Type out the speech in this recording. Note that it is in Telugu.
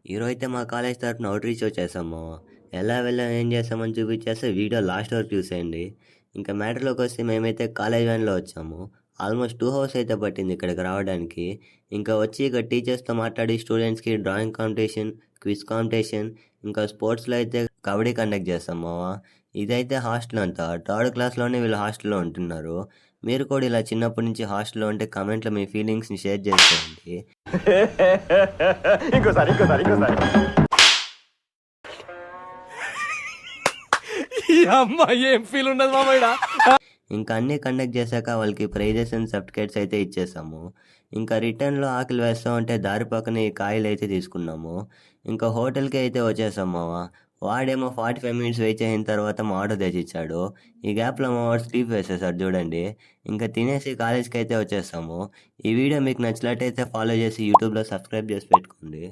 ఈరోజైతే మా కాలేజ్ తరపున అవుట్‌రీచ్ వచ్చేసాము. ఎలా వెళ్ళాం, ఏం చేసామని చూపించేస్తే వీడియో లాస్ట్ వరకు చూసేయండి. ఇంకా మ్యాటర్‌లోకొస్తే మేమైతే కాలేజ్ వ్యాన్‌లో వచ్చాము. ఆల్మోస్ట్ 2 అవర్స్ అయితే పట్టింది ఇక్కడికి రావడానికి. ఇంకా వచ్చి ఇక్కడ టీచర్స్‌తో మాట్లాడి స్టూడెంట్స్‌కి డ్రాయింగ్ కాంపిటీషన్, క్విజ్ కాంపిటీషన్, ఇంకా స్పోర్ట్స్‌లో అయితే కబడ్డీ కండక్ట్ చేస్తాం మామ. ఇదైతే హాస్టల్ అంతా. థర్డ్ క్లాస్‌లోనే వీళ్ళు హాస్టల్‌లో ఉంటున్నారు. మీరు కూడా ఇలా చిన్నప్పటి నుంచి హాస్టల్‌లో ఉంటే కామెంట్‌లో మీ ఫీలింగ్స్‌ని షేర్ చేసుకోండి. ఇంకోసారి ఇంకోసారి ఇంకోసారి ఈ అమ్మ ఏం ఫీల్ ఉండదు మామయ్య. ఇంకా అన్నీ కండక్ట్ చేశాక వాళ్ళకి ప్రైజెస్ అండ్ సర్టిఫికేట్స్ అయితే ఇచ్చేసాము. ఇంకా రిటర్న్‌లో ఆకలి వేస్తా ఉంటే దారి పక్కన ఈ కాయలైతే తీసుకున్నాము. ఇంకా హోటల్‌కి అయితే వచ్చేసాం మామ. వాడేమో 45 మినిట్స్ వెయిట్ చేసిన తర్వాత మా ఆర్డర్ తెచ్చిచ్చాడు. ఈ గ్యాప్‌లో మా వాడు స్లీప్ వేసేసాడు చూడండి. ఇంకా తినేసి కాలేజ్‌కి అయితే వచ్చేసాము. ఈ వీడియో మీకు నచ్చినట్టయితే ఫాలో చేసి యూట్యూబ్‌లో సబ్స్క్రైబ్ చేసి పెట్టుకోండి.